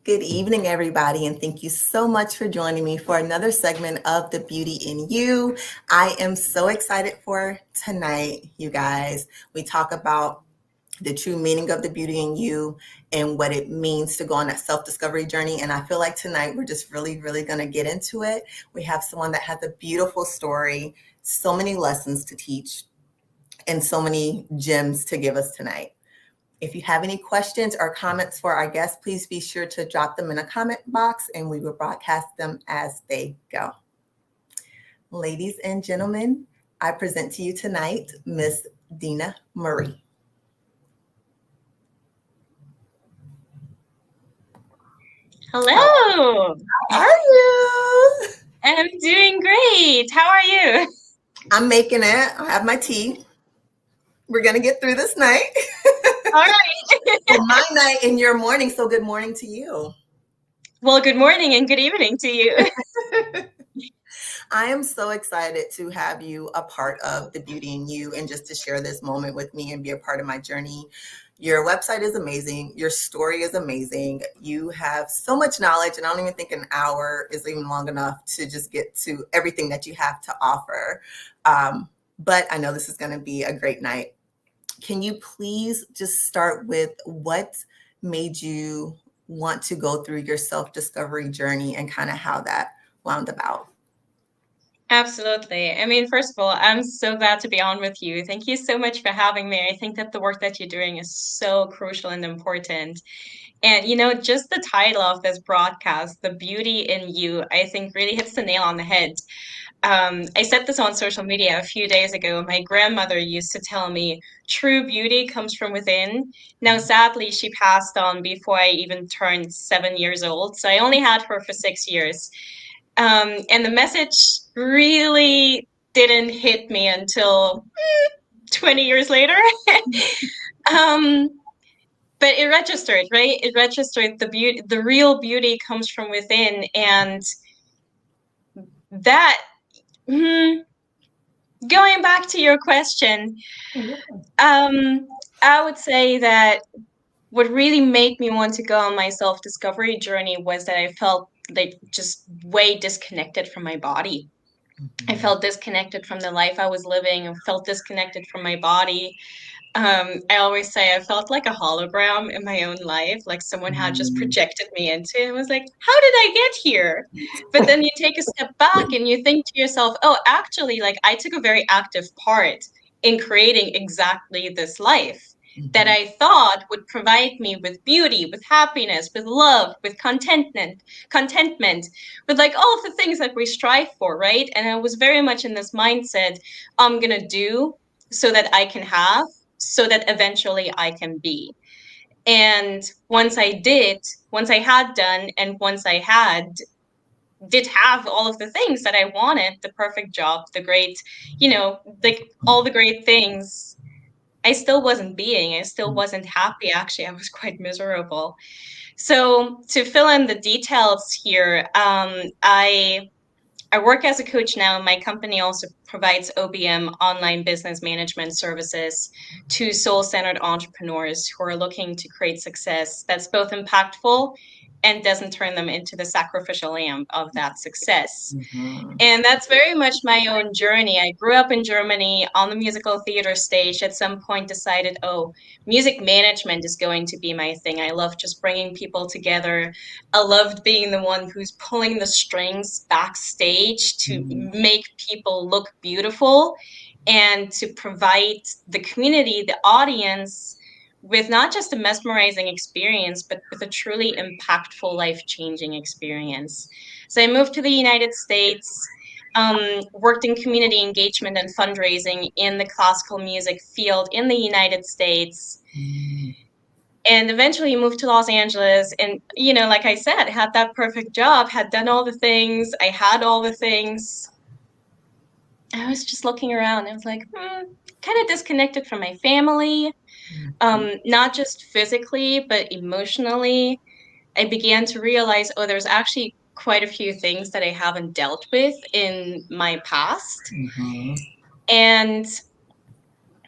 Good evening, everybody, and thank you so much for joining me for another segment of The Beauty in You. I am so excited for tonight, you guys. We talk about the true meaning of the beauty in you and what it means to go on that self-discovery journey. And I feel like tonight we're just really, really going to get into it. We have someone that has a beautiful story, so many lessons to teach, and so many gems to give us tonight. If you have any questions or comments for our guests, please be sure to drop them in a comment box and we will broadcast them as they go. Ladies and gentlemen, I present to you tonight Miss Dina-Marie. Hello. How are you? I'm doing great. How are you? I'm making it. I have my tea. We're going to get through this night. All right. Well, my night and your morning, so good morning to you. Well, good morning and good evening to you. I am so excited to have you a part of The Beauty in You and just to share this moment with me and be a part of my journey. Your website is amazing. Your story is amazing. You have so much knowledge, and I don't even think an hour is even long enough to just get to everything that you have to offer. But I know this is going to be a great night. Can you please just start with what made you want to go through your self-discovery journey and kind of how that wound about? Absolutely. I mean, first of all, I'm so glad to be on with you. Thank you so much for having me. I think that the work that you're doing is so crucial and important. And, just the title of this broadcast, The Beauty in You, I think really hits the nail on the head. I said this on social media a few days ago. My grandmother used to tell me, true beauty comes from within. Now, sadly, she passed on before I even turned 7 years old. So I only had her for 6 years. And the message really didn't hit me until 20 years later. But it registered, right? It registered the real beauty comes from within. And that, going back to your question, I would say that what really made me want to go on my self-discovery journey was that I felt like just way disconnected from my body. Mm-hmm. I felt disconnected from the life I was living. I felt disconnected from my body. I always say I felt like a hologram in my own life, like someone had just projected me into it. I was like, how did I get here? But then you take a step back and you think to yourself, oh, actually, like I took a very active part in creating exactly this life that I thought would provide me with beauty, with happiness, with love, with contentment, with like all of the things that we strive for, right? And I was very much in this mindset, I'm going to do so that I can have, so that eventually I can be. And once I had done, and once I did have all of the things that I wanted, the perfect job, the great, like all the great things, I still wasn't being. I still wasn't happy. Actually, I was quite miserable. So to fill in the details here, I work as a coach now. My company also provides OBM, online business management services, to soul-centered entrepreneurs who are looking to create success that's both impactful and doesn't turn them into the sacrificial lamb of that success. Mm-hmm. And that's very much my own journey. I grew up in Germany on the musical theater stage. At some point decided, music management is going to be my thing. I love just bringing people together. I loved being the one who's pulling the strings backstage to make people look beautiful and to provide the community, the audience, with not just a mesmerizing experience, but with a truly impactful, life-changing experience. So I moved to the United States, worked in community engagement and fundraising in the classical music field in the United States. And eventually moved to Los Angeles. And, like I said, had that perfect job, had done all the things. I had all the things. I was just looking around. I was like, kind of disconnected from my family, not just physically, but emotionally. I began to realize, there's actually quite a few things that I haven't dealt with in my past. Mm-hmm. And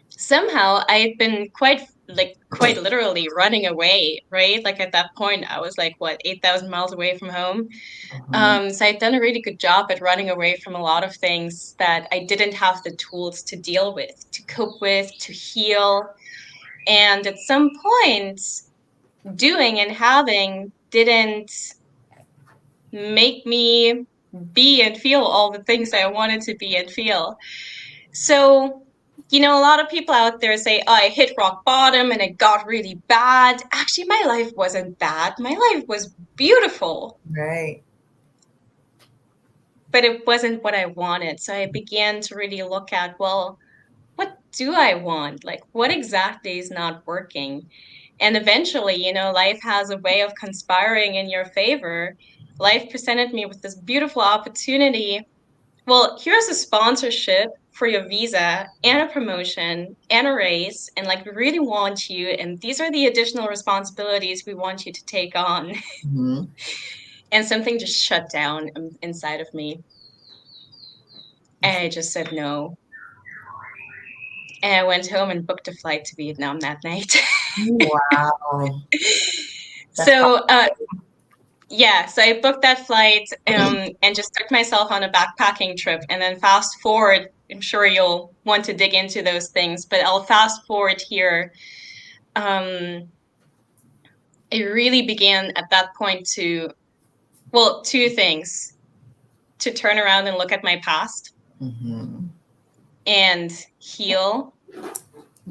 somehow I've been quite like quite literally running away, right? Like at that point, I was like, what, 8,000 miles away from home. So I'd done a really good job at running away from a lot of things that I didn't have the tools to deal with, to cope with, to heal. And at some point, doing and having didn't make me be and feel all the things I wanted to be and feel. So, a lot of people out there say, oh, I hit rock bottom and it got really bad. Actually, my life wasn't bad. My life was beautiful, Right. but it wasn't what I wanted. So I began to really look at, well, what do I want? Like, what exactly is not working? And eventually, life has a way of conspiring in your favor. Life presented me with this beautiful opportunity. Well, here's a sponsorship for your visa and a promotion and a raise. And like, we really want you. And these are the additional responsibilities we want you to take on. Mm-hmm. And something just shut down inside of me. And I just said no. And I went home and booked a flight to Vietnam that night. Wow. That's So, yeah, so I booked that flight and just took myself on a backpacking trip. And then fast forward, I'm sure you'll want to dig into those things, but I'll fast forward here. Um, it really began at that point well, two things: to turn around and look at my past mm-hmm. and heal,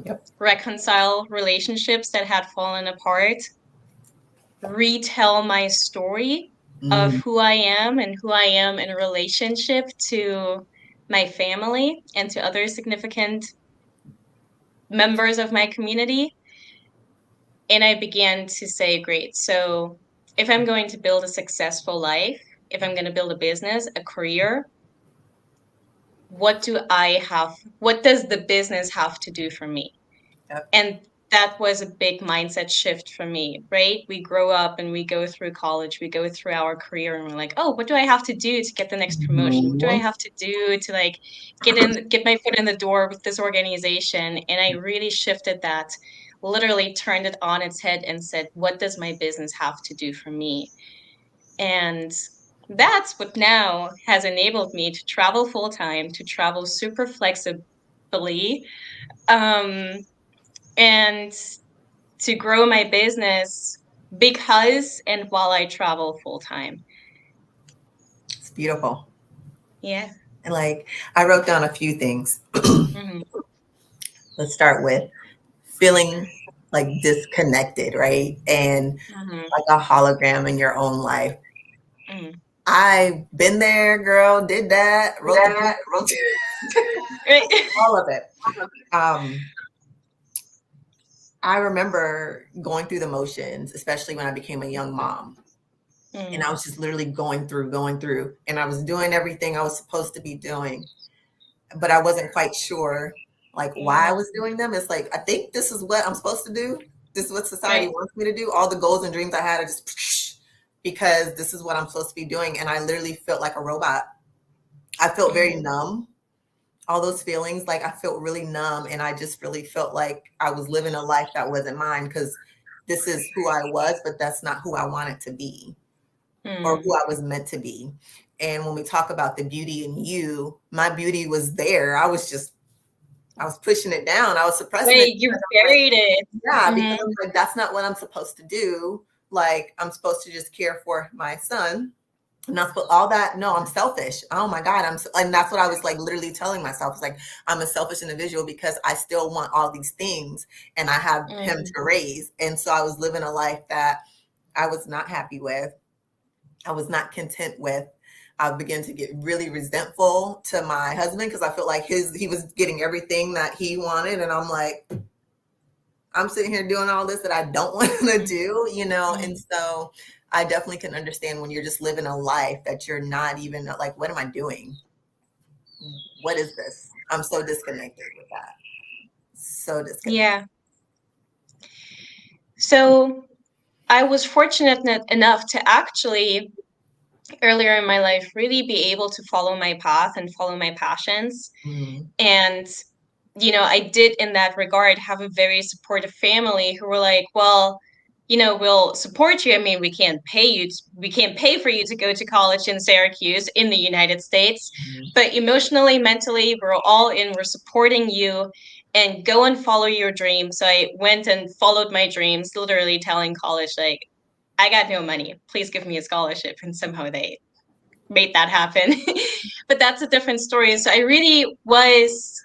Yep. reconcile relationships that had fallen apart, retell my story of Mm-hmm. who I am and who I am in relationship to my family and to other significant members of my community. And I began to say, great, so if I'm going to build a successful life, if I'm going to build a business, a career, what does the business have to do for me? Yep. And that was a big mindset shift for me, right? We grow up and we go through college, we go through our career, and we're like, oh, what do I have to do to get the next promotion? What do I Mm-hmm. have to do to like get my foot in the door with this organization? And I really shifted that, literally turned it on its head and said, what does my business have to do for me? And that's what now has enabled me to travel full time, to travel super flexibly, um, and to grow my business because and while I travel full time. It's beautiful. Yeah. And like, I wrote down a few things. Mm-hmm. Let's start with feeling like disconnected, right? And Mm-hmm. like a hologram in your own life. Mm-hmm. I've been there, girl, did that, wrote the book, wrote Right. all of it. Um, I remember going through the motions, especially when I became a young mom. And I was just literally going through, and I was doing everything I was supposed to be doing, but I wasn't quite sure like why I was doing them. It's like, I think this is what I'm supposed to do. This is what society Right. wants me to do. All the goals and dreams I had are just because this is what I'm supposed to be doing. And I literally felt like a robot. I felt very numb. All those feelings, like I felt really numb, and I just really felt like I was living a life that wasn't mine because this is who I was, but that's not who I wanted to be or who I was meant to be. And when we talk about the beauty in you, my beauty was there. I was pushing it down. I was suppressing it. Wait, you buried it. Yeah, because Mm-hmm. I'm like, that's not what I'm supposed to do. Like, I'm supposed to just care for my son. Not supposed, all that. No, I'm selfish. Oh my God. And that's what I was like literally telling myself. It's like, I'm a selfish individual because I still want all these things and I have him to raise. And so I was living a life that I was not happy with. I was not content with. I began to get really resentful to my husband because I felt like he was getting everything that he wanted. And I'm like, I'm sitting here doing all this that I don't want to do, And so I definitely can understand when you're just living a life that you're not even like, what am I doing? What is this? I'm so disconnected with that. So disconnected. Yeah. So I was fortunate enough to actually earlier in my life really be able to follow my path and follow my passions. Mm-hmm. And I did in that regard have a very supportive family who were like, well, we'll support you. I mean, we can't pay for you to go to college in Syracuse in the United States, but emotionally, mentally, we're all in, we're supporting you, and go and follow your dreams. So I went and followed my dreams, literally telling college, like, I got no money, please give me a scholarship. And somehow they made that happen. But that's a different story. So I really was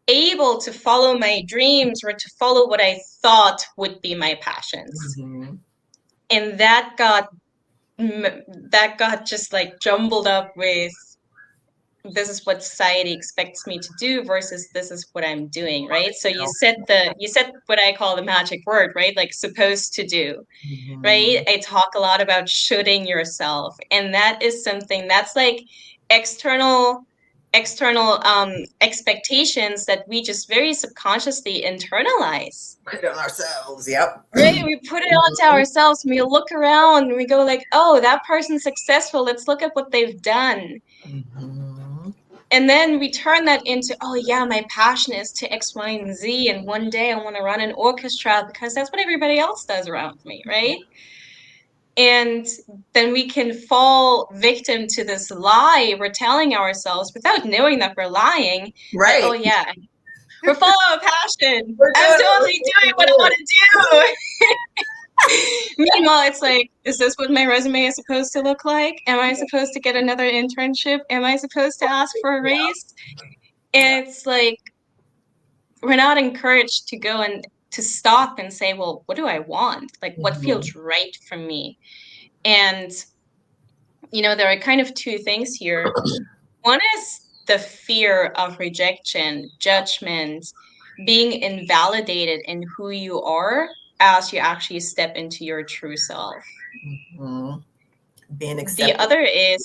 able to follow my dreams, or to follow what I thought would be my passions. And that got just like jumbled up with, this is what society expects me to do versus this is what I'm doing, right? So you said what I call the magic word, right? Like supposed to do, right? I talk a lot about shoulding yourself, and that is something that's like external expectations that we just very subconsciously internalize. Put it on ourselves. Yep. Right, we put it onto ourselves, and we look around and we go like, oh, that person's successful, let's look at what they've done. And then we turn that into, oh yeah, my passion is to X, Y, and Z, and one day I want to run an orchestra because that's what everybody else does around me, right? And then we can fall victim to this lie we're telling ourselves without knowing that we're lying. Right. That, oh yeah, we're following a passion. I'm totally doing what I want to do. Meanwhile, it's like, is this what my resume is supposed to look like? Am I supposed to get another internship? Am I supposed to ask for a raise? And it's like, we're not encouraged to go and to stop and say, well, what do I want? Like, what feels right for me? And, there are kind of two things here. One is the fear of rejection, judgment, being invalidated in who you are as you actually step into your true self. Being accepted. The other is,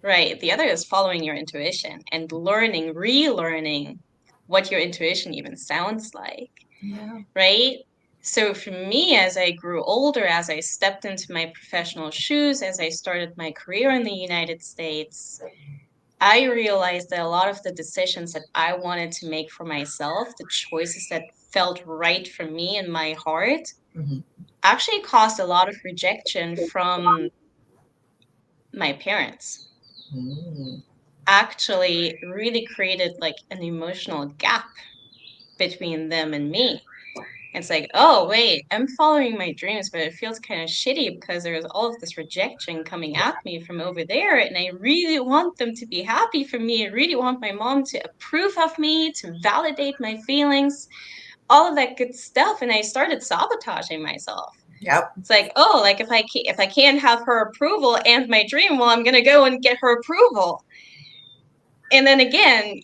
right, the other is following your intuition and relearning what your intuition even sounds like, right? So for me, as I grew older, as I stepped into my professional shoes, as I started my career in the United States, I realized that a lot of the decisions that I wanted to make for myself, the choices that felt right for me in my heart, actually caused a lot of rejection from my parents. Actually really created like an emotional gap between them and me. It's like, oh, wait, I'm following my dreams, but it feels kind of shitty because there's all of this rejection coming at me from over there. And I really want them to be happy for me. I really want my mom to approve of me, to validate my feelings, all of that good stuff. And I started sabotaging myself. Yep. It's like, oh, like if I can't have her approval and my dream, well, I'm going to go and get her approval. And then again,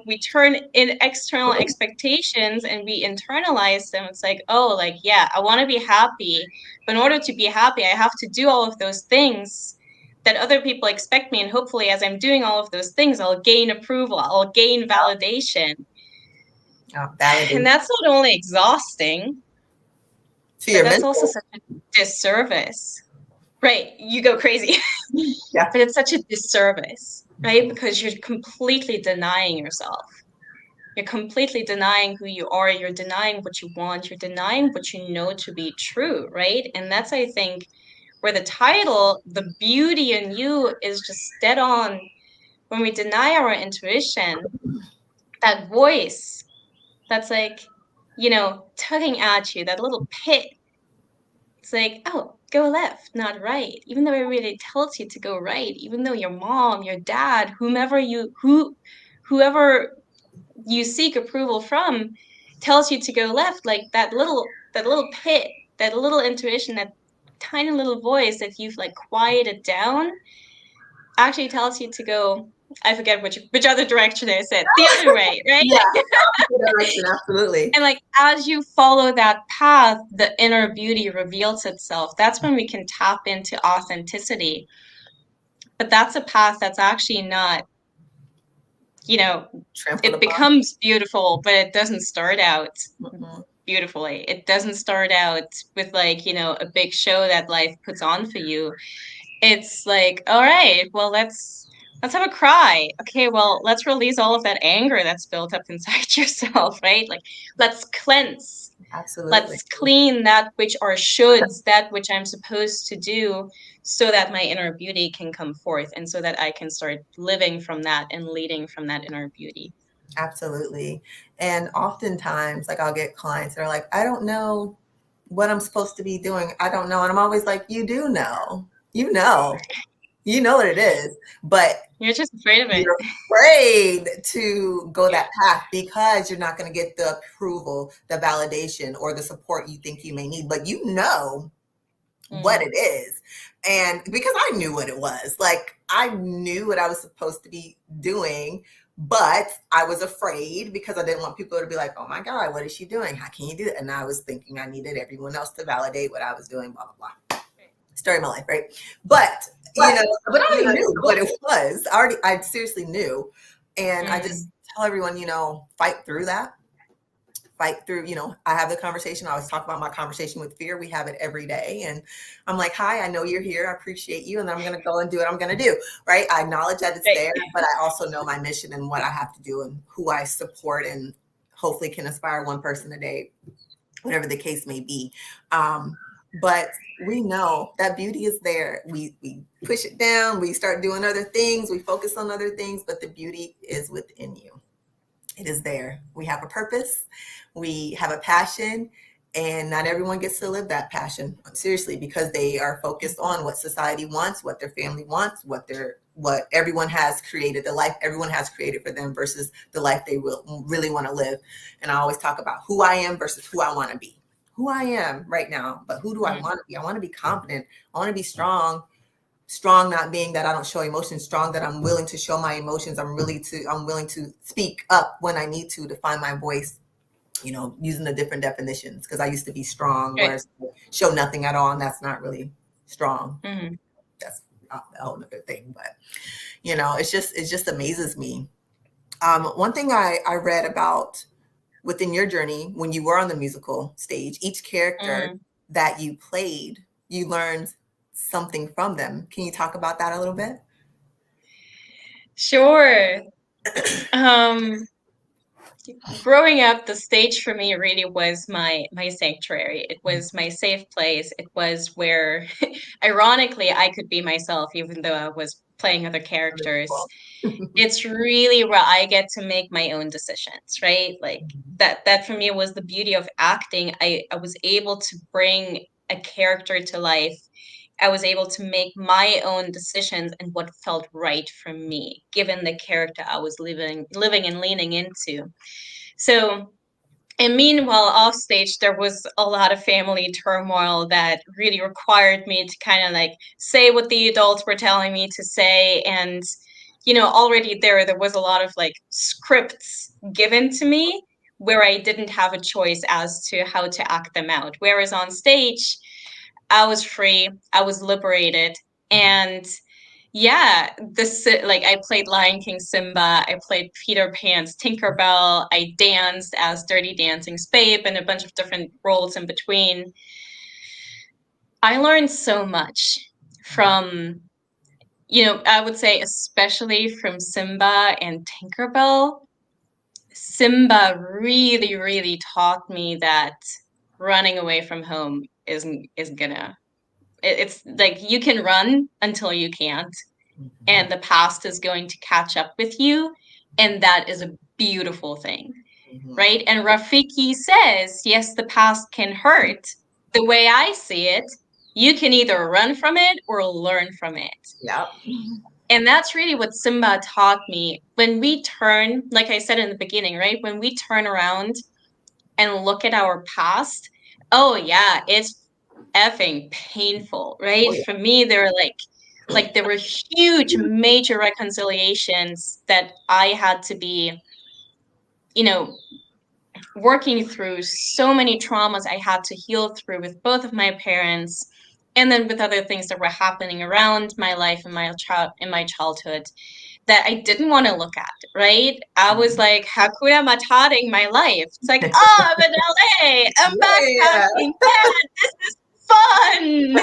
we turn in external expectations and we internalize them. It's like, oh, like, yeah, I want to be happy. But in order to be happy, I have to do all of those things that other people expect me. And hopefully, as I'm doing all of those things, I'll gain approval. I'll gain validation. And that's not only exhausting, but that's also such a disservice. Right. You go crazy. Yeah. But it's such a disservice, right? Because you're completely denying yourself. You're completely denying who you are. You're denying what you want. You're denying what you know to be true, right? And that's, I think, where the title, The Beauty in You, is just dead on. When we deny our intuition, that voice that's like, tugging at you, that little pit. It's like, oh, go left, not right. Even though it really tells you to go right, even though your mom, your dad, whoever you seek approval from tells you to go left, like that little pit, that little intuition, that tiny little voice that you've like quieted down actually tells you to go, I forget which other direction I said, the other way, right? Yeah, the direction, absolutely. And like as you follow that path, the inner beauty reveals itself. That's when we can tap into authenticity. But that's a path that's actually not, it becomes beautiful, but it doesn't start out beautifully. It doesn't start out with like, a big show that life puts on for you. It's like, all right, well, let's let's have a cry. Okay, well, let's release all of that anger that's built up inside yourself, right? Like, let's cleanse. Absolutely. Let's clean that which are shoulds, that which I'm supposed to do, so that my inner beauty can come forth and so that I can start living from that and leading from that inner beauty. Absolutely. And oftentimes, like I'll get clients that are like, I don't know what I'm supposed to be doing. I don't know. And I'm always like, you do know. You know what it is. But You're just afraid of it. you're afraid to go that path because you're not going to get the approval, the validation, or the support you think you may need. But you know what it is. And because I knew what it was, like I knew what I was supposed to be doing, but I was afraid because I didn't want people to be like, oh my God, what is she doing? How can you do it? And I was thinking I needed everyone else to validate what I was doing, blah, blah, blah. Story of my life, right? But but I already knew what it was. I seriously knew. And I just tell everyone, fight through that. Fight through, I have the conversation. I always talk about my conversation with fear. We have it every day. And I'm like, hi, I know you're here. I appreciate you. And I'm going to go and do what I'm going to do. Right. I acknowledge that it's there, but I also know my mission and what I have to do and who I support and hopefully can inspire one person a day, whatever the case may be. But we know that beauty is there. We push it down. We start doing other things. We focus on other things, but the beauty is within you. It is there. We have a purpose. We have a passion, and not everyone gets to live that passion seriously because they are focused on what society wants, what their family wants, what everyone has created, the life everyone has created for them versus the life they will really want to live. And I always talk about who I am versus who I want to be. Who I am right now, but who do I want to be? I want to be confident. I want to be strong. Strong not being that I don't show emotions, strong that I'm willing to show my emotions. I'm willing to speak up when I need to find my voice, using the different definitions, because I used to be strong or show nothing at all, and that's not really strong. That's a whole other thing, but it just amazes me. One thing I read about within your journey when you were on the musical stage, each character that you played, you learned something from them. Can you talk about that a little bit? Sure. Growing up, the stage for me really was my sanctuary. It was my safe place. It was where, ironically, I could be myself, even though I was playing other characters. It's really where I get to make my own decisions, right? Like that for me was the beauty of acting. I was able to bring a character to life. I was able to make my own decisions and what felt right for me, given the character I was living and leaning into. So, and meanwhile, off stage, there was a lot of family turmoil that really required me to kind of like say what the adults were telling me to say. And, already there was a lot of like scripts given to me where I didn't have a choice as to how to act them out. Whereas on stage, I was free, I was liberated. And yeah, this like I played Lion King Simba, I played Peter Pan's Tinkerbell, I danced as Dirty Dancing Babe and a bunch of different roles in between. I learned so much from, I would say especially from Simba and Tinkerbell. Simba really, really taught me that running away from home is gonna it's like you can run until you can't, and the past is going to catch up with you, and that is a beautiful thing, right? And Rafiki says, yes, the past can hurt. The way I see it, you can either run from it or learn from it. Yeah. And that's really what Simba taught me. When we turn, like I said in the beginning, right? When we turn around and look at our past, oh yeah, it's effing painful, right? Oh, yeah. For me, there were huge major reconciliations that I had to be, working through, so many traumas I had to heal through with both of my parents, and then with other things that were happening around my life and in my childhood that I didn't want to look at, right? I was like Hakuna Matating my life. It's like, oh, I'm in LA, I'm backpacking, yeah, this is fun.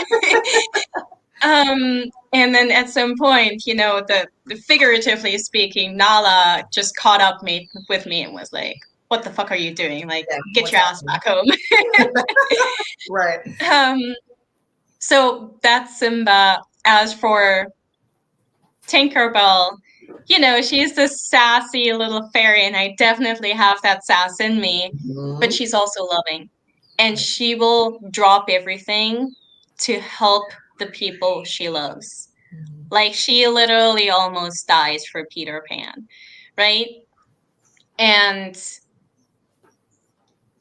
And then at some point, the figuratively speaking, Nala just caught up with me and was like, "What the fuck are you doing? Like, Yeah, get what's your ass happening? back home." Right. um, so that's Simba. As for Tinkerbell, she's this sassy little fairy, and I definitely have that sass in me, but Mhm. she's also loving. And she will drop everything to help the people she loves. Mhm. Like, she literally almost dies for Peter Pan, right? And,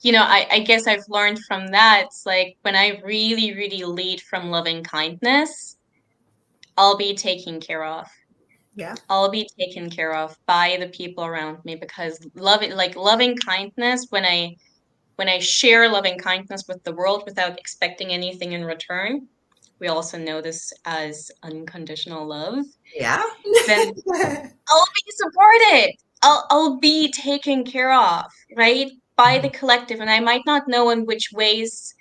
I guess I've learned from that. It's like when I really, really lead from loving kindness, I'll be taken care of. Yeah. I'll be taken care of by the people around me, because loving kindness, when I share loving kindness with the world without expecting anything in return, we also know this as unconditional love, Yeah. then I'll be supported. I'll be taken care of, right? By the collective. And I might not know in which ways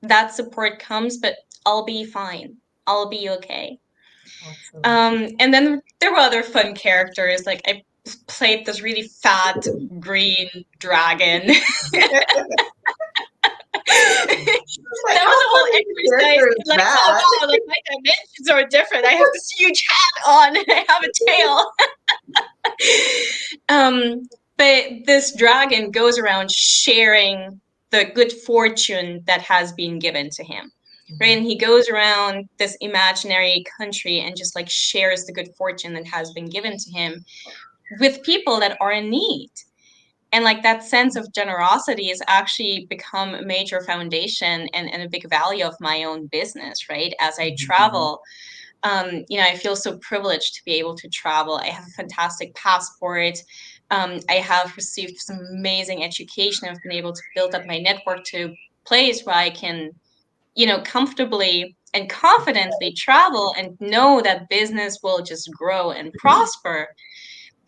that support comes, but I'll be fine. I'll be okay. Awesome. And then there were other fun characters. Like, I played this really fat green dragon. Like, That how was a whole funny exercise. character is Like, oh that? wow, like my dimensions are different. I have this huge hat on. I have a tail. um, but this dragon goes around sharing the good fortune that has been given to him. Right, and he goes around this imaginary country and just like shares the good fortune that has been given to him with people that are in need. And like that sense of generosity has actually become a major foundation and a big value of my own business, right? As I Mhm. travel, I feel so privileged to be able to travel. I have a fantastic passport. I have received some amazing education. I've been able to build up my network to a place where I can, comfortably and confidently travel and know that business will just grow and prosper.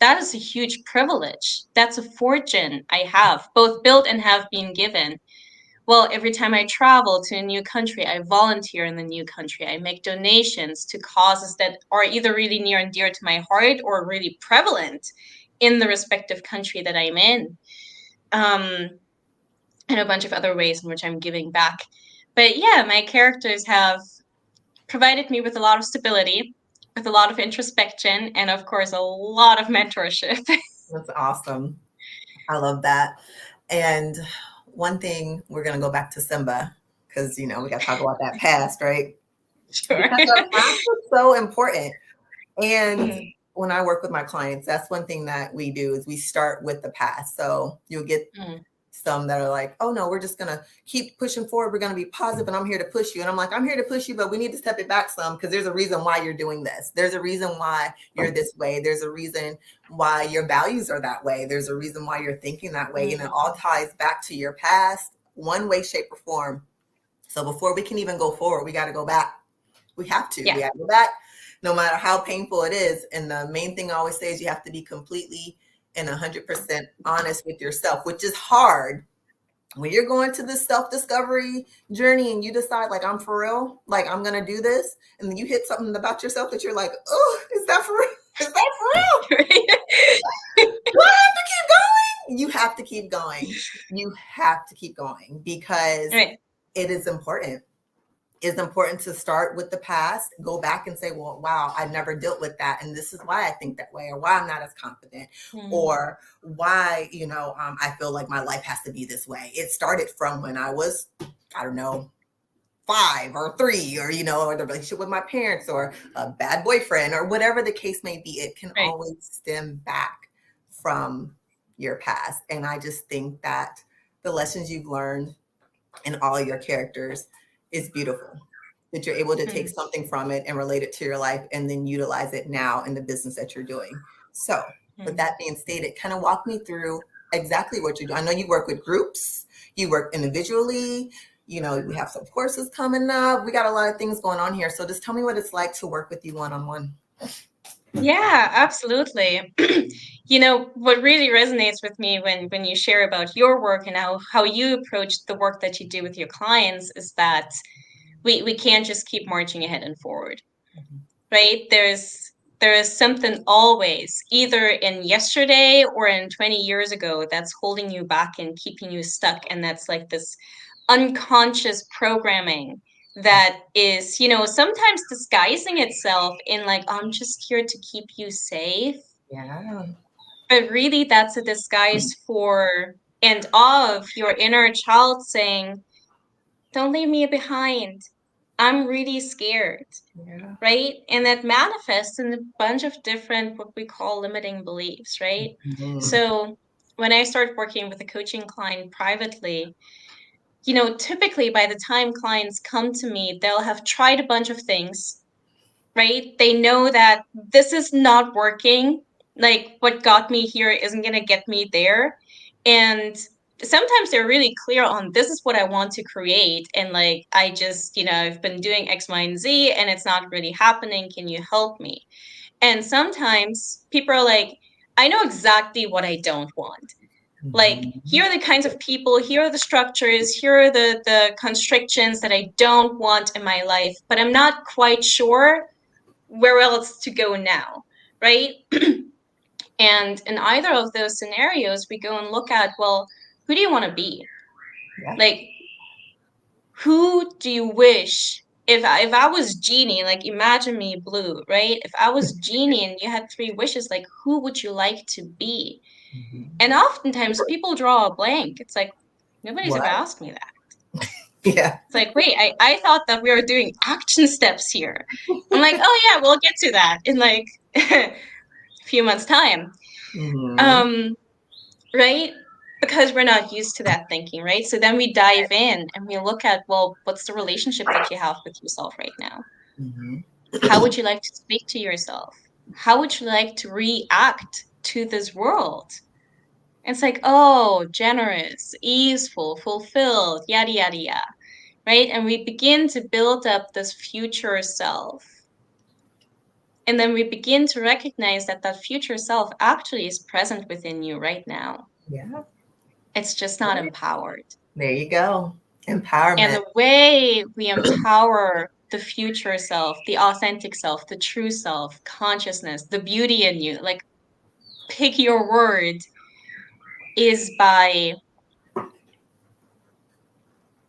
That is a huge privilege. That's a fortune I have, both built and have been given. Well, every time I travel to a new country, I volunteer in the new country. I make donations to causes that are either really near and dear to my heart or really prevalent in the respective country that I'm in. Um, and a bunch of other ways in which I'm giving back. But yeah, my characters have provided me with a lot of stability, with a lot of introspection, and of course, a lot of mentorship. That's awesome. I love that. And one thing, we're going to go back to Simba because, we got to talk about that past, right? Sure. Because our past is so important. And Mhm. when I work with my clients, that's one thing that we do is we start with the past. So you'll get Mhm. some that are like, oh no, we're just going to keep pushing forward. We're going to be positive and I'm here to push you. And I'm like, I'm here to push you, but we need to step it back some because there's a reason why you're doing this. There's a reason why you're this way. There's a reason why your values are that way. There's a reason why you're thinking that way. And it all ties back to your past, one way, shape, or form. So before we can even go forward, we got to go back. We have to. Yeah. We got to go back, no matter how painful it is. And the main thing I always say is you have to be completely and 100% honest with yourself, which is hard when you're going to this self-discovery journey and you decide like I'm for real, like I'm gonna do this, and then you hit something about yourself that you're like, oh, is that for real? Is that for real? Do I have to keep going? You have to keep going. You have to keep going because Right. it is important. It's important to start with the past, go back and say, well, wow, I never dealt with that. And this is why I think that way, or why I'm not as confident, Mhm. or why, I feel like my life has to be this way. It started from when I was, I don't know, 5 or 3, or, or the relationship with my parents, or a bad boyfriend, or whatever the case may be. It can Right. always stem back from your past. And I just think that the lessons you've learned in all your characters is beautiful. That you're able to take Mhm. something from it and relate it to your life and then utilize it now in the business that you're doing. So, with Mhm. that being stated, kind of walk me through exactly what you do. I know you work with groups, you work individually, we have some courses coming up. We got a lot of things going on here. So, just tell me what it's like to work with you one on one. Yeah, absolutely. What really resonates with me when you share about your work and how you approach the work that you do with your clients is that we can't just keep marching ahead and forward. right? There is something always, either in yesterday or in 20 years ago, that's holding you back and keeping you stuck. And that's like this unconscious programming that is, sometimes disguising itself in like, I'm just here to keep you safe. Yeah. But really, that's a disguise for and of your inner child saying, don't leave me behind. I'm really scared. Yeah. Right? And that manifests in a bunch of different, what we call limiting beliefs, right? Mm-hmm. So when I start working with a coaching client privately, typically by the time clients come to me, they'll have tried a bunch of things, right? They know that this is not working. Like what got me here isn't going to get me there. And sometimes they're really clear on this is what I want to create. And like, I just, I've been doing X, Y, and Z and it's not really happening. Can you help me? And sometimes people are like, I know exactly what I don't want. Like, Mm-hmm. here are the kinds of people, here are the structures, here are the constrictions that I don't want in my life, but I'm not quite sure where else to go now, right? And in either of those scenarios, we go and look at, well, who do you want to be? Yeah. Like, who do you wish? If I was Genie, like imagine me blue, right? If I was Genie and you had three wishes, like who would you like to be? Mm-hmm. And oftentimes people draw a blank. It's like, nobody's ever What? asked me that. Yeah. It's like, wait, I thought that we were doing action steps here. I'm like, oh yeah, we'll get to that in like a few months' time. Mm-hmm. Um, right? Because we're not used to that thinking, right? So then we dive in and we look at, well, what's the relationship that you have with yourself right now? Mm-hmm. How would you like to speak to yourself? How would you like to react to this world? It's like, oh, generous, easeful, fulfilled, yada, yada, yada, right? And we begin to build up this future self. And then we begin to recognize that that future self actually is present within you right now. Yeah. It's just not empowered. There you go. And Empowerment. the way we empower the future self, the authentic self, the true self, consciousness, the beauty in you, like pick your word, is by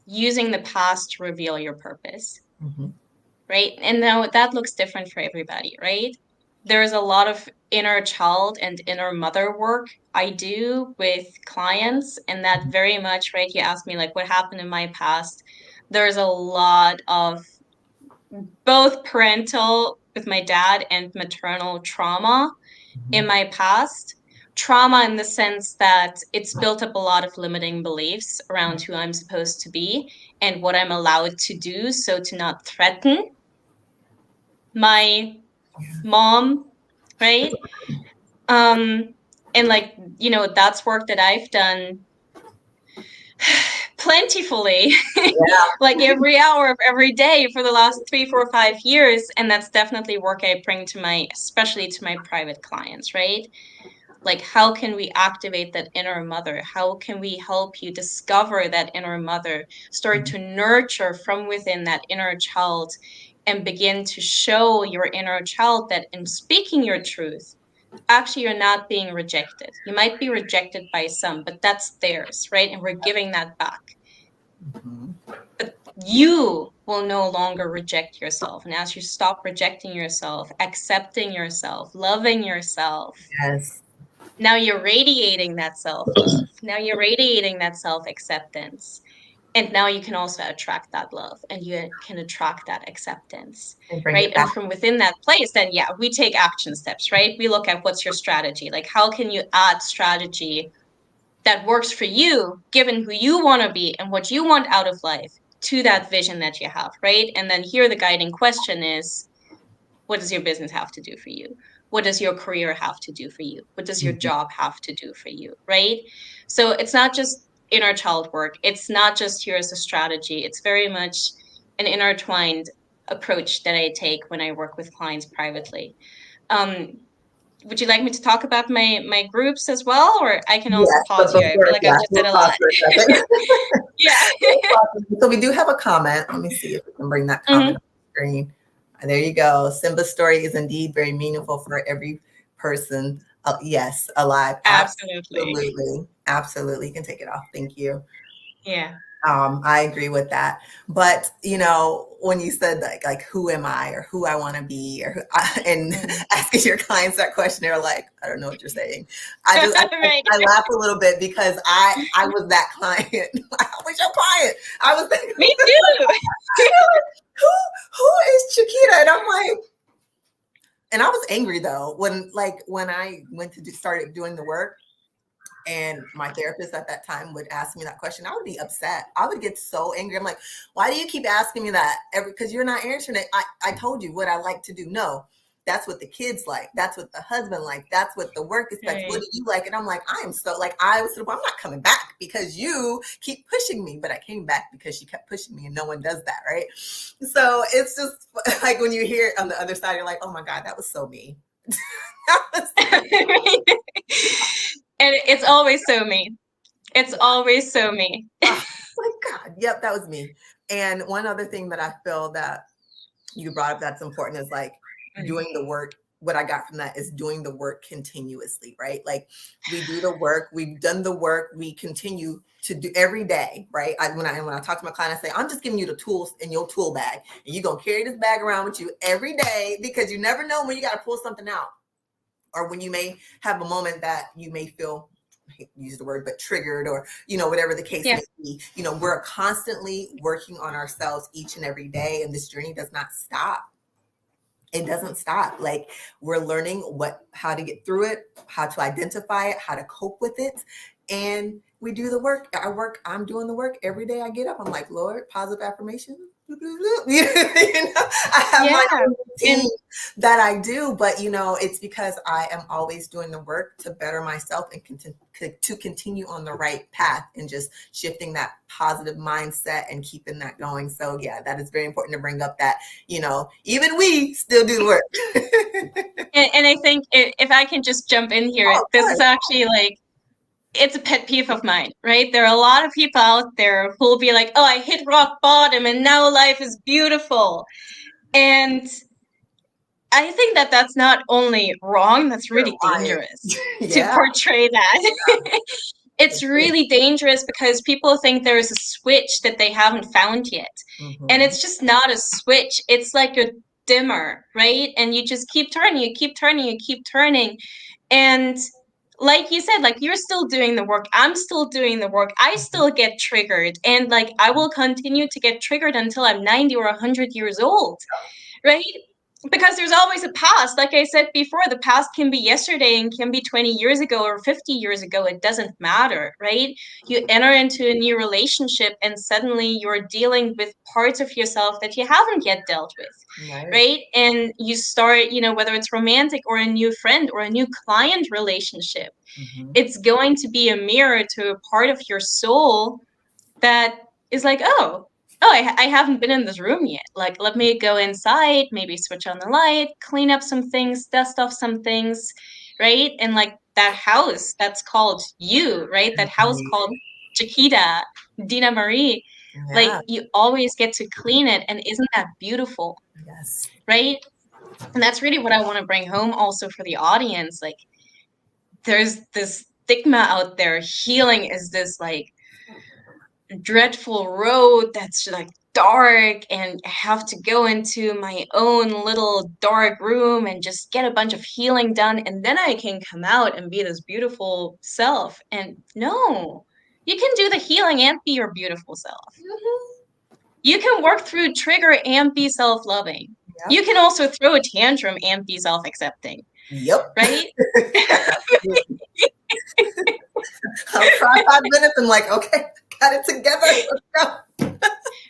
using the past to reveal your purpose, Mm-hmm. right? And now that looks different for everybody, right? There's a lot of inner child and inner mother work I do with clients, and that very much, right? You asked me, like, what happened in my past. There's a lot of both parental with my dad and maternal trauma in my past. Trauma in the sense that it's built up a lot of limiting beliefs around who I'm supposed to be and what I'm allowed to do. So to not threaten my mom, right? Um, and like, that's work that I've done plentifully, Yeah. like every hour of every day for the last 3, 4, 5 years. And that's definitely work I bring to especially to my private clients, right? Like, how can we activate that inner mother? How can we help you discover that inner mother, start to nurture from within that inner child, and begin to show your inner child that in speaking your truth, actually you're not being rejected. You might be rejected by some, but that's theirs, right? And we're giving that back. Mm-hmm. But you will no longer reject yourself. And as you stop rejecting yourself, accepting yourself, loving yourself, Yes. now you're radiating that self-love. Now you're radiating that self-acceptance. And now you can also attract that love and you can attract that acceptance, And bring right? it And back. from within that place, then yeah, we take action steps, right? We look at what's your strategy? Like, how can you add strategy that works for you, given who you want to be and what you want out of life, to that vision that you have, right? And then here the guiding question is, what does your business have to do for you? What does your career have to do for you? What does your Mm-hmm. job have to do for you, right? So it's not just inner child work. It's not just here's a strategy. It's very much an intertwined approach that I take when I work with clients privately. Um, would you like me to talk about my groups as well, or I can also Yes, but pause you? I feel before, like I've yeah, just said we'll a pause lot. for a second. Yeah. So we do have a comment. Let me see if we can bring that comment Mhm. on the screen. There you go. Simba's story is indeed very meaningful for every person. Yes, alive. Absolutely. Absolutely. Absolutely. You can take it off. Thank you. Yeah. I agree with that. But when you said like who am I or who I want to be and asking your clients that question, they're like, I don't know what you're saying. Right. I laugh a little bit because I was that client. I was your client. I was thinking, Me too. who is Chiquita? And I'm like, and I was angry though when I went to started doing the work. And my therapist at that time would ask me that question. I would be upset. I would get so angry. I'm like, why do you keep asking me that? Because you're not answering it. I told you what I like to do. No, that's what the kids like. That's what the husband like. That's what the work expects. Right. What do you like? And I'm like, I am so I was I'm not coming back because you keep pushing me. But I came back because she kept pushing me, and no one does that, right? So it's just like when you hear it on the other side, you're like, oh my God, that was so me. And it's always so me. It's always so me. Oh my God. Yep, that was me. And one other thing that I feel that you brought up that's important is like doing the work. What I got from that is doing the work continuously, right? Like we do the work, we've done the work, we continue to do every day, right? When I talk to my client, I say, I'm just giving you the tools in your tool bag, and you're gonna carry this bag around with you every day because you never know when you got to pull something out, or when you may have a moment that you may feel, I hate to use the word, but triggered, or whatever the case may be. We're constantly working on ourselves each and every day, and this journey does not stop. It doesn't stop. Like we're learning how to get through it, how to identify it, how to cope with it, and we do the work. I'm doing the work every day. I get up. I'm like, Lord, positive affirmation. I have my own routine that I do, but it's because I am always doing the work to better myself and to continue on the right path, and just shifting that positive mindset and keeping that going. So yeah, that is very important to bring up that, even we still do the work. And I think if I can just jump in here, this is actually like, it's a pet peeve of mine, right? There are a lot of people out there who will be like, oh, I hit rock bottom and now life is beautiful. And I think that that's not only wrong, that's really dangerous to portray that. It's really dangerous because people think there is a switch that they haven't found yet. And it's just not a switch. It's like a dimmer, right? And you just keep turning, you keep turning, you keep turning. And like you said, like you're still doing the work. I'm still doing the work. I still get triggered. And like I will continue to get triggered until I'm 90 or 100 years old, right? Because there's always a past. Like I said before, the past can be yesterday and can be 20 years ago or 50 years ago. It doesn't matter, right? You enter into a new relationship and suddenly you're dealing with parts of yourself that you haven't yet dealt with, right? And you start, whether it's romantic or a new friend or a new client relationship, it's going to be a mirror to a part of your soul that is like, I haven't been in this room yet. Like, let me go inside, maybe switch on the light, clean up some things, dust off some things, right? And like that house that's called you, right? That house called Chiquita, Dina-Marie, like you always get to clean it. And isn't that beautiful? Yes. Right? And that's really what I want to bring home also for the audience. Like, there's this stigma out there. Healing is this like dreadful road that's like dark, and I have to go into my own little dark room and just get a bunch of healing done, and then I can come out and be this beautiful self. And no, you can do the healing and be your beautiful self. You can work through trigger and be self-loving. You can also throw a tantrum and be self-accepting. Yep. Right? I'll try 5 minutes and like, okay, got it together. Let's go.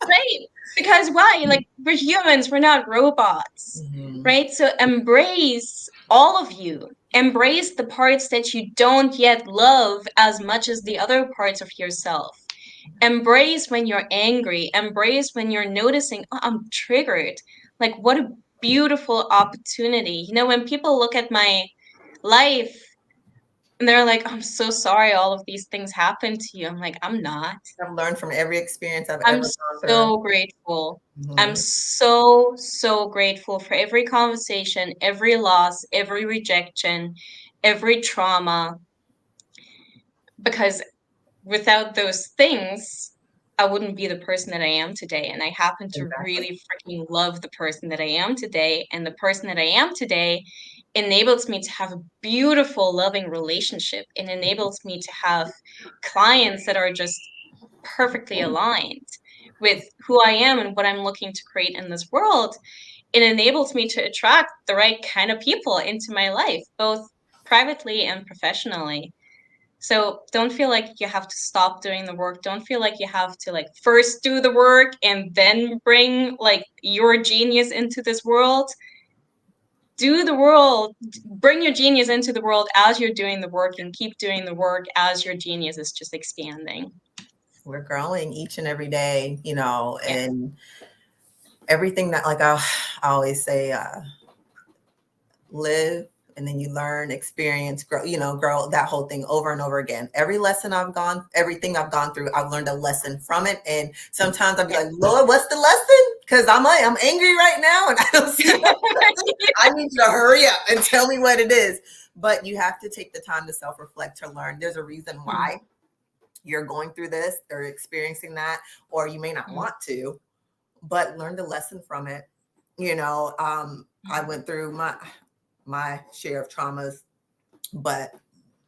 Right. Because why? Like, we're humans, we're not robots. Right? So embrace all of you. Embrace the parts that you don't yet love as much as the other parts of yourself. Embrace when you're angry. Embrace when you're noticing, oh, I'm triggered. Like, what a beautiful opportunity. When people look at my life, And they're like, I'm so sorry all of these things happened to you. I'm like, I'm not. I've learned from every experience I've I'm ever gone through. so grateful. I'm Mhm. so, so grateful for every conversation, every loss, every rejection, every trauma, because without those things, I wouldn't be the person that I am today. And I happen to Exactly. really freaking love the person that I am today. And the person that I am today enables me to have a beautiful, loving relationship. It enables me to have clients that are just perfectly aligned with who I am and what I'm looking to create in this world. It enables me to attract the right kind of people into my life, both privately and professionally. So don't feel like you have to stop doing the work. Don't feel like you have to like first do the work and then bring like your genius into this world. Do the world, bring your genius into the world as you're doing the work, and keep doing the work as your genius is just expanding. We're growing each and every day, Yeah. and everything that, like, I always say, live, and then you learn, experience, grow, grow, that whole thing over and over again. Everything I've gone through, I've learned a lesson from it. And sometimes I'll be Yeah. like, Lord, what's the lesson? Because I'm angry right now and I don't see that lesson. I need you to hurry up and tell me what it is. But you have to take the time to self-reflect, to learn. There's a reason why you're going through this or experiencing that, or you may not want to, but learn the lesson from it. I went through my share of traumas, but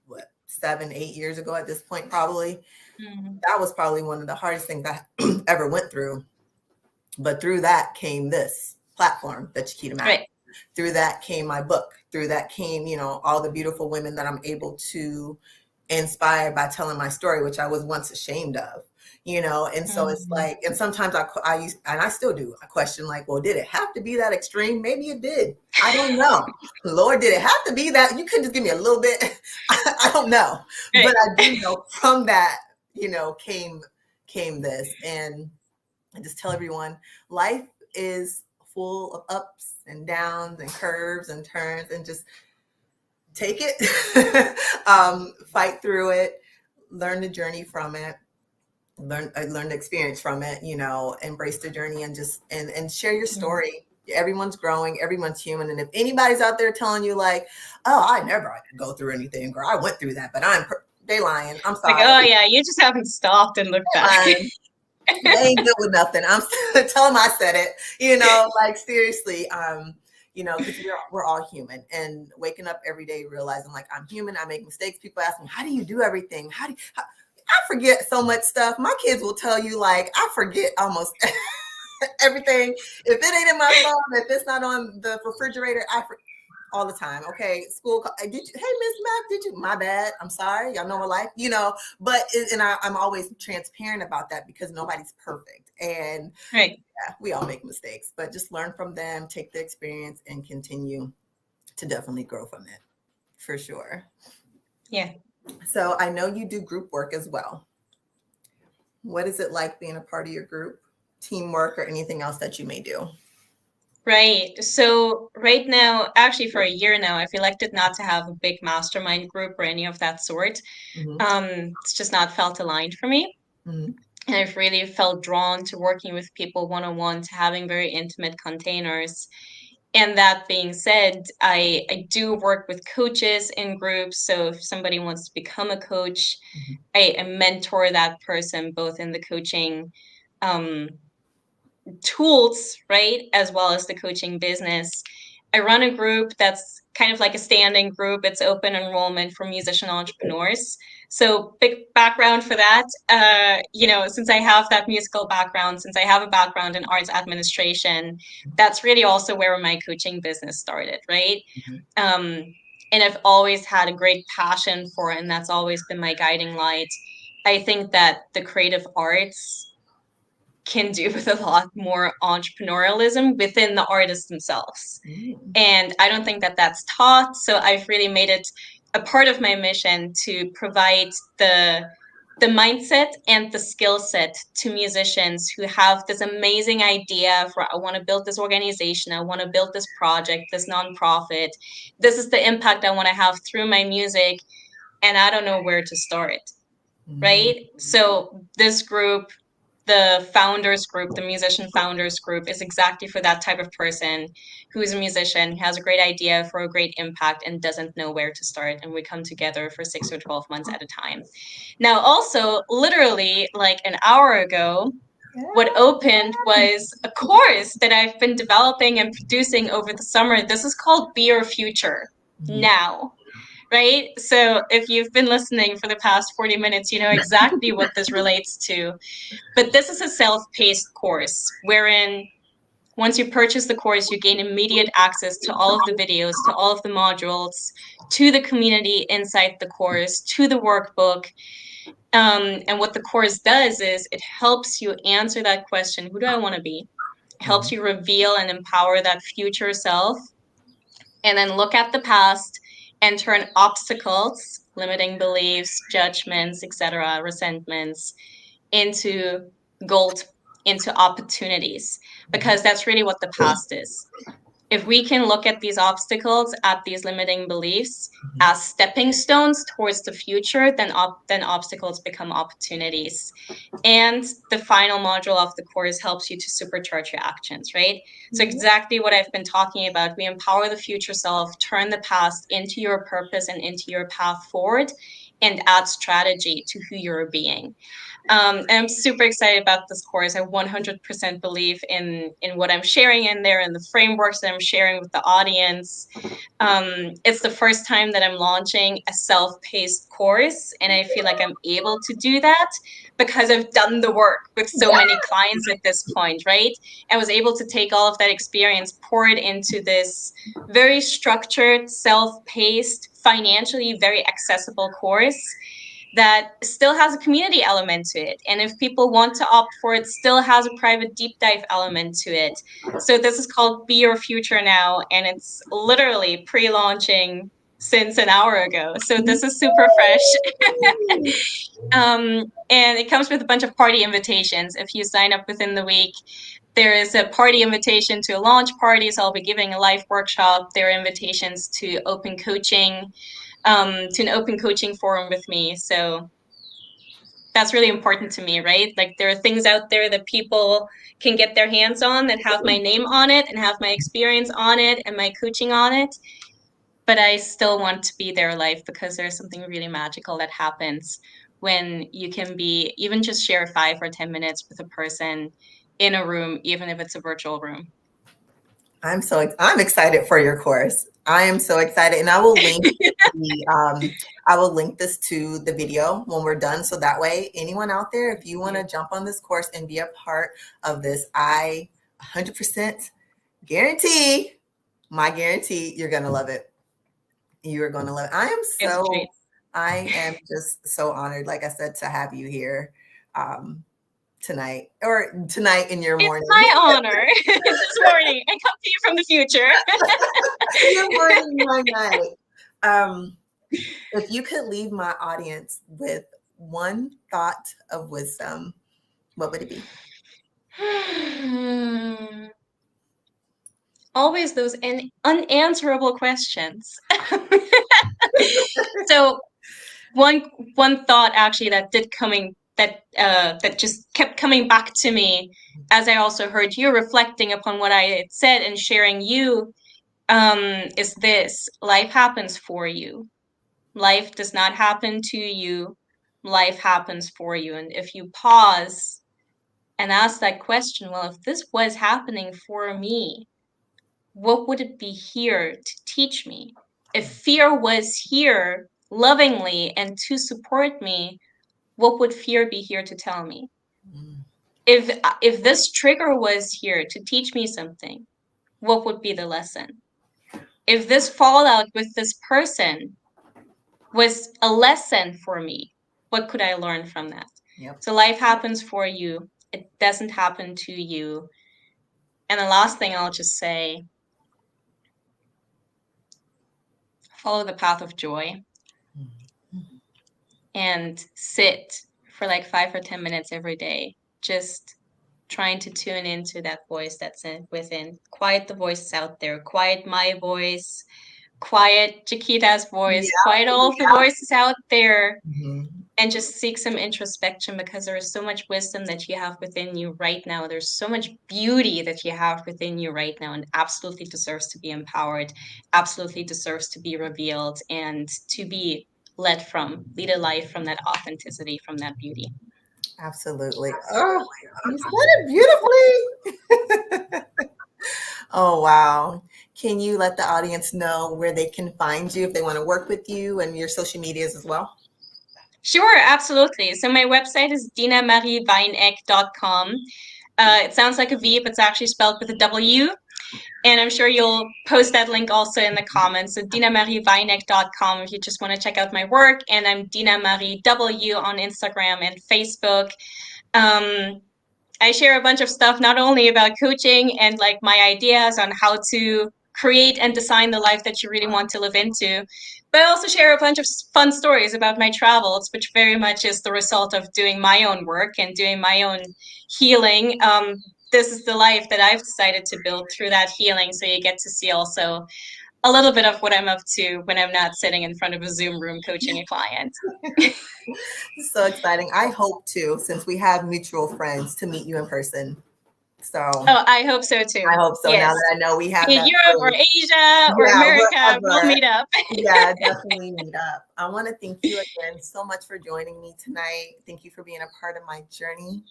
what, 7, 8 years ago at this point, probably, that was probably one of the hardest things I ever went through. But through that came this platform, the Chiquita Mack. Right. Through that came my book. Through that came, all the beautiful women that I'm able to inspire by telling my story, which I was once ashamed of. And so it's like, and sometimes I use, and I still do, I question, like, well, did it have to be that extreme? Maybe it did. I don't know. Lord, did it have to be that? You couldn't just give me a little bit. I don't know. But Right. I do know from that, came this. And I just tell everyone, life is full of ups and downs and curves and turns, and just take it, fight through it, learn the journey from it, learn the experience from it, embrace the journey, and just and share your story. Everyone's growing, everyone's human. And if anybody's out there telling you like, oh, I never had to go through anything, or I went through that, but they lying. I'm Like, sorry. oh yeah, you just haven't stopped and looked They back. lying. They ain't good with nothing. I'm tell them I said it, like, seriously, because we're all human, and waking up every day realizing, like, I'm human, I make mistakes. People ask me, how do you do everything? I forget so much stuff. My kids will tell you, like, I forget almost everything. If it ain't in my phone, if it's not on the refrigerator, all the time. Okay, school. Did you? Hey, Miss Mack, did you? My bad. I'm sorry. Y'all know my life. But I'm always transparent about that, because nobody's perfect, and Right. yeah, we all make mistakes. But just learn from them, take the experience, and continue to definitely grow from it, for sure. Yeah. So I know you do group work as well. What is it like being a part of your group, teamwork, or anything else that you may do? Right. So right now, actually for a year now, I've elected not to have a big mastermind group or any of that sort. Mm-hmm. It's just not felt aligned for me. Mm-hmm. And I've really felt drawn to working with people one-on-one, to having very intimate containers. And that being said, I do work with coaches in groups. So if somebody wants to become a coach, I mentor that person both in the coaching um, tools, right, as well as the coaching business. I run a group that's kind of like a standing group. It's open enrollment for musician entrepreneurs. So big background for that. Since I have that musical background, since I have a background in arts administration, that's really also where my coaching business started, right? Mm-hmm. Um, and I've always had a great passion for it, and that's always been my guiding light. I think that the creative arts can do with a lot more entrepreneurialism within the artists themselves. Mm-hmm. And I don't think that that's taught. So I've really made it a part of my mission to provide the mindset and the skill set to musicians who have this amazing idea for, I want to build this organization, I want to build this project, this nonprofit. This is the impact I want to have through my music. and I don't know where to start, right? So this group, the founders group, the musician founders group, is exactly for that type of person who is a musician, has a great idea for a great impact and doesn't know where to start. And we come together for 6 or 12 months at a time. Now, also, literally like an hour ago, what opened was a course that I've been developing and producing over the summer. This is called Be Your Future Now. Right? So if you've been listening for the past 40 minutes, you know exactly what this relates to. But this is a self-paced course wherein once you purchase the course, you gain immediate access to all of the videos, to all of the modules, to the community inside the course, to the workbook. And what the course does is it helps you answer that question, who do I want to be? It helps you reveal and empower that future self, and then look at the past and turn obstacles, limiting beliefs, judgments, etc., resentments, into gold, into opportunities, because that's really what the past is. If we can look at these obstacles, at these limiting beliefs as stepping stones towards the future, then obstacles become opportunities. And the final module of the course helps you to supercharge your actions, right? So exactly what I've been talking about. We empower the future self, turn the past into your purpose and into your path forward, and add strategy to who you're being. And I'm super excited about this course. I 100% believe in what I'm sharing in there and the frameworks that I'm sharing with the audience. It's the first time that I'm launching a self-paced course, and I feel like I'm able to do that because I've done the work with so many clients at this point, right? I was able to take all of that experience, pour it into this very structured, self-paced, financially very accessible course that still has a community element to it. And if people want to opt for it, still has a private deep dive element to it. So this is called Be Your Future Now, and it's literally pre-launching since an hour ago. So this is super fresh. And it comes with a bunch of party invitations. If you sign up within the week, there is a party invitation to a launch party. So I'll be giving a live workshop. There are invitations to open coaching, to an open coaching forum with me. So that's really important to me, right? Like there are things out there that people can get their hands on that have my name on it and have my experience on it and my coaching on it. But I still want to be their life, because there's something really magical that happens when you can be, even just share 5 or 10 minutes with a person in a room, even if it's a virtual room. I'm excited for your course. I am so excited, and I will link this to the video when we're done, so that way anyone out there, if you want to jump on this course and be a part of this, I 100% guarantee, my guarantee, you're gonna love it. You are gonna love it. I am just so honored, like I said, to have you here. Tonight in your morning. It's my honor. This morning, I come to you from the future. Your morning, my night. If you could leave my audience with one thought of wisdom, what would it be? Always those unanswerable questions. So one thought actually that just kept coming back to me as I also heard you reflecting upon what I had said and sharing you, is this: life happens for you. Life does not happen to you. Life happens for you. And if you pause and ask that question, well, if this was happening for me, what would it be here to teach me? If fear was here lovingly and to support me, what would fear be here to tell me? If this trigger was here to teach me something, what would be the lesson? If this fallout with this person was a lesson for me, what could I learn from that? Yep. So life happens for you. It doesn't happen to you. And the last thing I'll just say, follow the path of joy and sit for like 5 or 10 minutes every day, just trying to tune into that voice that's within. Quiet the voices out there. Quiet my voice. quiet Chiquita's voice, quiet all of the voices out there, and just seek some introspection, because there is so much wisdom that you have within you right now. There's so much beauty that you have within you right now, and absolutely deserves to be empowered, absolutely deserves to be revealed, and to be lead a life from that authenticity, from that beauty. Absolutely. Oh, you said it beautifully. Oh, wow. Can you let the audience know where they can find you if they want to work with you, and your social medias as well? Sure, absolutely. So my website is Dina-Marie Weineck.com. It sounds like a V, but it's actually spelled with a W. And I'm sure you'll post that link also in the comments. So Dina-Marie-Weineck.com if you just want to check out my work. And I'm Dina-Marie W on Instagram and Facebook. I share a bunch of stuff, not only about coaching and like my ideas on how to create and design the life that you really want to live into, but I also share a bunch of fun stories about my travels, which very much is the result of doing my own work and doing my own healing. This is the life that I've decided to build through that healing. So you get to see also a little bit of what I'm up to when I'm not sitting in front of a Zoom room coaching a client. So exciting. I hope to, since we have mutual friends, to meet you in person. So I hope so too. I hope so. Yes. Now that I know we have in that Europe or Asia or America, we'll meet up. Yeah, definitely meet up. I want to thank you again so much for joining me tonight. Thank you for being a part of my journey.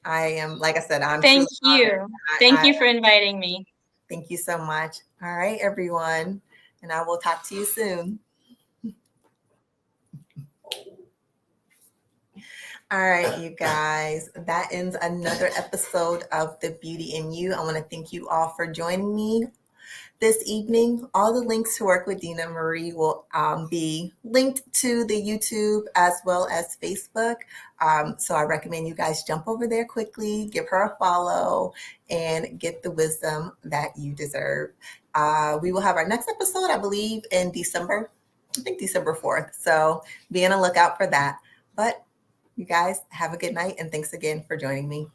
I am, like I said, I'm Thank you. Thank you for inviting me. Thank you so much. All right, everyone. And I will talk to you soon. All right, you guys, that ends another episode of The Beauty in You. I want to thank you all for joining me this evening. All the links to work with Dina-Marie will be linked to the YouTube as well as Facebook. So I recommend you guys jump over there quickly, give her a follow, and get the wisdom that you deserve. We will have our next episode, I believe, in December. I think December 4th. So be on a lookout for that. But you guys have a good night, and thanks again for joining me.